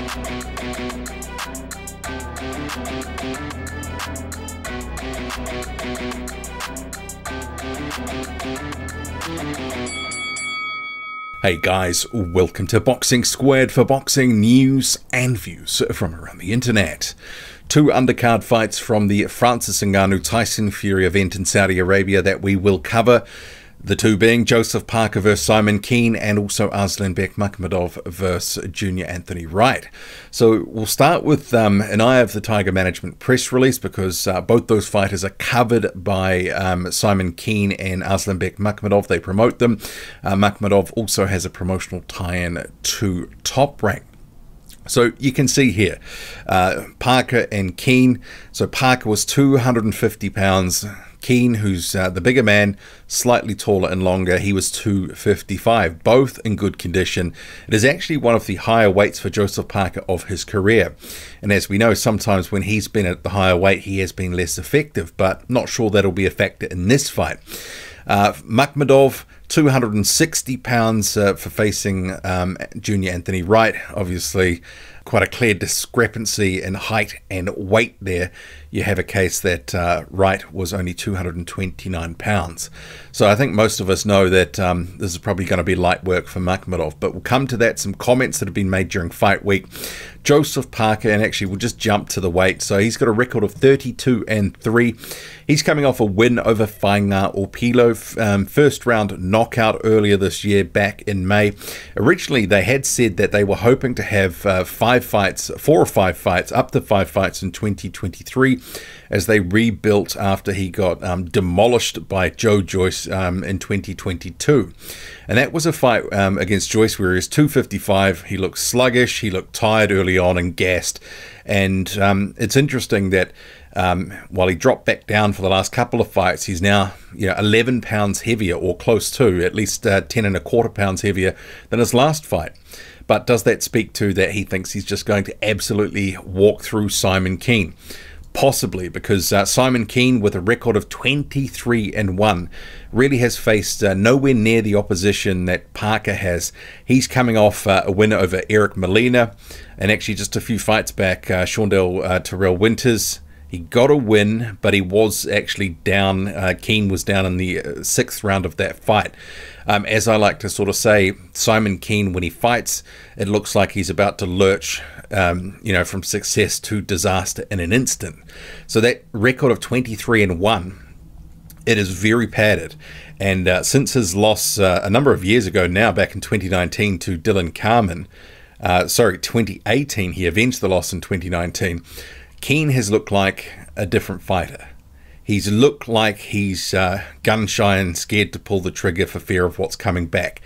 Hey guys, welcome to Boxing Squared for boxing news and views from around the internet. Two undercard fights from the Francis Ngannou-Tyson Fury event in Saudi Arabia that we will cover. The two being Joseph Parker vs Simon Kean and also Arslanbek Makhmudov vs Junior Anthony Wright. So we'll start with an Eye of the Tiger management press release because both those fighters are covered by Simon Kean and Arslanbek Makhmudov. They promote them. Makhmudov also has a promotional tie-in to Top Rank. So you can see here, Parker and Kean. So Parker was 250 pounds. Kean, who's the bigger man, slightly taller and longer, he was 255, both in good condition. It is actually one of the higher weights for Joseph Parker of his career. And as we know, sometimes when he's been at the higher weight, he has been less effective, but not sure that'll be a factor in this fight. Makhmudov, 260 pounds for facing Junior Anthony Wright. Obviously, quite a clear discrepancy in height and weight there. You have a case that Wright was only 229 pounds. So I think most of us know that this is probably going to be light work for Makhmudov, but we'll come to that. Some comments that have been made during fight week. Joseph Parker, and actually we'll just jump to the weight. So he's got a record of 32-3. He's coming off a win over Fainga Orpilo, first round knockout earlier this year back in May. Originally they had said that they were hoping to have 4 or 5 fights, up to 5 fights in 2023 as they rebuilt after he got demolished by Joe Joyce in 2022. And that was a fight against Joyce where he was 255. He looked sluggish, he looked tired early on and gassed. And it's interesting that while he dropped back down for the last couple of fights, he's now 11 pounds heavier, or close to, at least 10.25 pounds heavier than his last fight. But does that speak to that he thinks he's just going to absolutely walk through Simon Kean? Possibly, because Simon Kean, with a record of 23-1, really has faced nowhere near the opposition that Parker has. He's coming off a win over Eric Molina, and actually just a few fights back, Shawndell Terrell Winters. He got a win, but he was actually down. Kean was down in the 6th round of that fight. As I like to sort of say, Simon Kean, when he fights, it looks like he's about to lurch, from success to disaster in an instant. So that record of 23-1, it is very padded. And since his loss a number of years ago now, back in 2019 to Dylan Carmen, 2018, he avenged the loss in 2019. Kean has looked like a different fighter. He's looked like he's gun-shy and scared to pull the trigger for fear of what's coming back.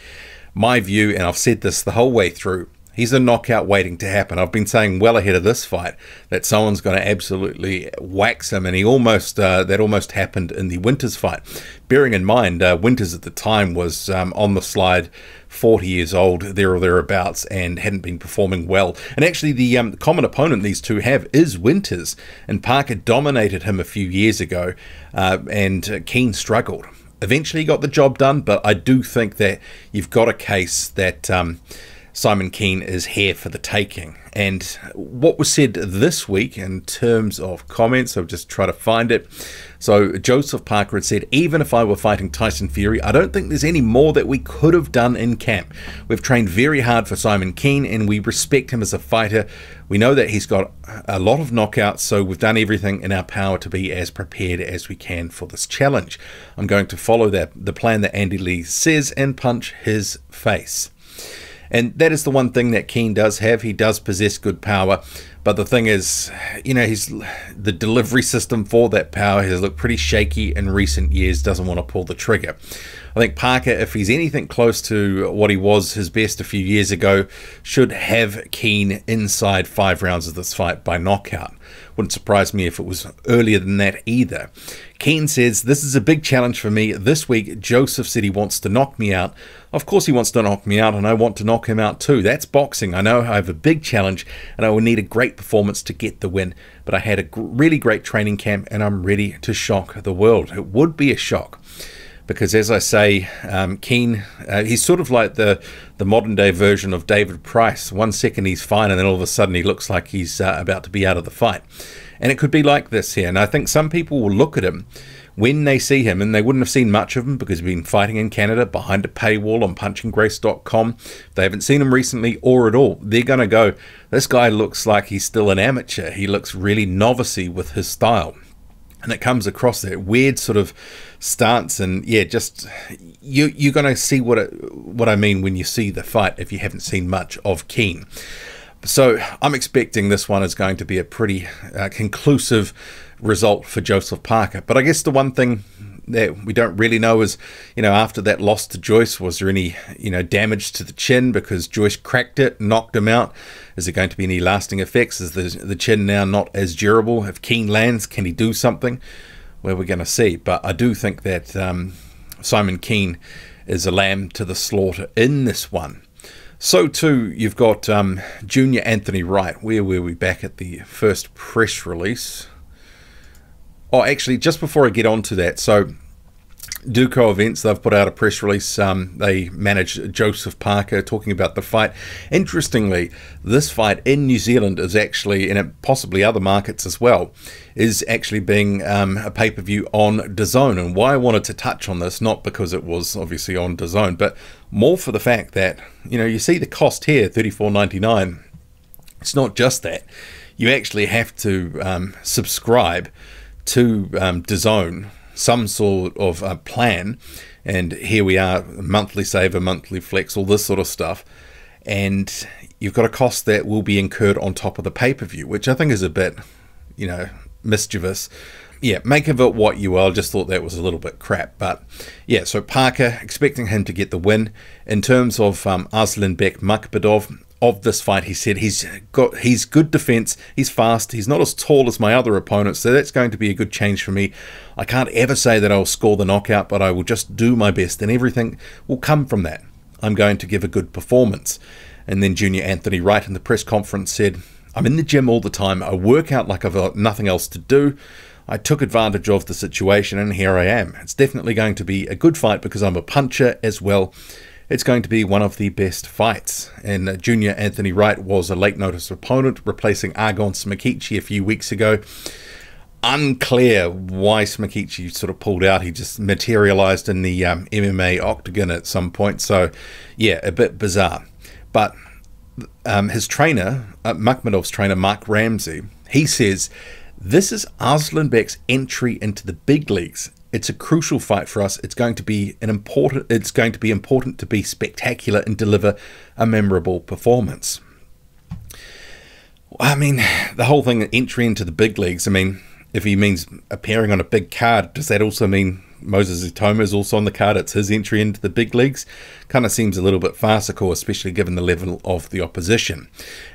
My view, and I've said this the whole way through, he's a knockout waiting to happen. I've been saying well ahead of this fight that someone's going to absolutely wax him, and he almost that almost happened in the Winters fight. Bearing in mind, Winters at the time was on the slide, 40 years old, there or thereabouts, and hadn't been performing well. And actually the common opponent these two have is Winters, and Parker dominated him a few years ago, and Kean struggled. Eventually he got the job done, but I do think that you've got a case that Simon Kean is here for the taking. And what was said this week in terms of comments, I'll just try to find it. So Joseph Parker had said, even if I were fighting Tyson Fury, I don't think there's any more that we could have done in camp. We've trained very hard for Simon Kean and we respect him as a fighter. We know that he's got a lot of knockouts, so we've done everything in our power to be as prepared as we can for this challenge. I'm going to follow the plan that Andy Lee says and punch his face. And that is the one thing that Kean does have. He does possess good power. But the thing is, the delivery system for that power has looked pretty shaky in recent years, doesn't want to pull the trigger. I think Parker, if he's anything close to what he was his best a few years ago, should have Kean inside 5 rounds of this fight by knockout. Wouldn't surprise me if it was earlier than that either. Kean says, this is a big challenge for me. This week, Joseph said he wants to knock me out. Of course he wants to knock me out, and I want to knock him out too. That's boxing. I know I have a big challenge, and I will need a great performance to get the win. But I had a really great training camp, and I'm ready to shock the world. It would be a shock. because, as I say, Kean, he's sort of like the modern day version of David Price. One second he's fine, and then all of a sudden he looks like he's about to be out of the fight. And it could be like this here. And I think some people will look at him when they see him, and they wouldn't have seen much of him because he's been fighting in Canada behind a paywall on punchinggrace.com. If they haven't seen him recently or at all, they're going to go, this guy looks like he's still an amateur. He looks really novice-y with his style. And it comes across that weird sort of stance, and yeah, just you're going to see what I mean when you see the fight if you haven't seen much of Kean. So I'm expecting this one is going to be a pretty conclusive result for Joseph Parker. But I guess the one thing that we don't really know is, after that loss to Joyce, was there any, damage to the chin because Joyce cracked it, knocked him out? Is there going to be any lasting effects? Is the chin now not as durable? If Kean lands, can he do something? Well, we're going to see. But I do think that Simon Kean is a lamb to the slaughter in this one. So too, you've got Junior Anthony Wright. Where were we back at the first press release? Oh, actually, just before I get on to that, so Duco Events, they've put out a press release. They managed Joseph Parker, talking about the fight. Interestingly, this fight in New Zealand is actually, and possibly other markets as well, is actually being a pay-per-view on DAZN. And why I wanted to touch on this, not because it was obviously on DAZN, but more for the fact that, you see the cost here, $34.99. It's not just that. You actually have to subscribe to DAZN, some sort of plan, and here we are, monthly saver, monthly flex, all this sort of stuff, and you've got a cost that will be incurred on top of the pay-per-view, which I think is a bit, mischievous. Yeah, make of it what you will. I just thought that was a little bit crap. But yeah, so Parker, expecting him to get the win. In terms of Arslanbek Makhmudov, of this fight, he said he's good defense, he's fast, he's not as tall as my other opponents, so that's going to be a good change for me. I can't ever say that I'll score the knockout, but I will just do my best, and everything will come from that. I'm going to give a good performance. And then Junior Anthony Wright in the press conference said, I'm in the gym all the time, I work out like I've got nothing else to do. I took advantage of the situation, and here I am. It's definitely going to be a good fight because I'm a puncher as well. It's going to be one of the best fights. And Junior Anthony Wright was a late notice opponent, replacing Argon Smakichi a few weeks ago. Unclear why Smakichi sort of pulled out. He just materialized in the MMA octagon at some point. So yeah, a bit bizarre. But his trainer, Makhmudov's trainer, Mark Ramsey, he says, this is Arslanbek's entry into the big leagues. It's a crucial fight for us. It's going to be important to be spectacular and deliver a memorable performance. I mean, the whole thing, entry into the big leagues, I mean, if he means appearing on a big card, does that also mean Moses Itoma is also on the card? It's his entry into the big leagues. Kind of seems a little bit farcical, especially given the level of the opposition.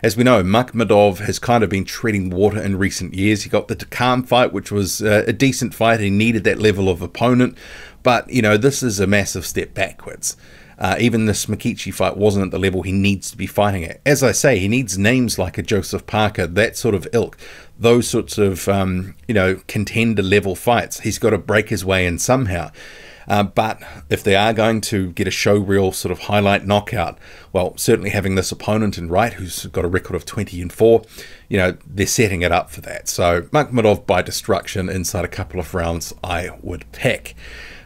As we know, Makhmudov has kind of been treading water in recent years. He got the Kean fight, which was a decent fight. He needed that level of opponent. But, this is a massive step backwards. Even the Smakichi fight wasn't at the level he needs to be fighting at. As I say, he needs names like a Joseph Parker, that sort of ilk. Those sorts of, contender level fights. He's got to break his way in somehow. But if they are going to get a showreel sort of highlight knockout, well, certainly having this opponent in Wright, who's got a record of 20-4, they're setting it up for that. So Makhmudov by destruction inside a couple of rounds, I would pick.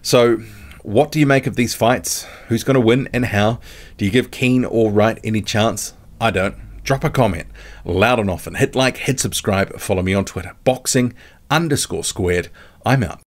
So what do you make of these fights? Who's going to win and how? Do you give Kean or Wright any chance? I don't. Drop a comment loud and often. Hit like, hit subscribe, follow me on Twitter. Boxing_squared. I'm out.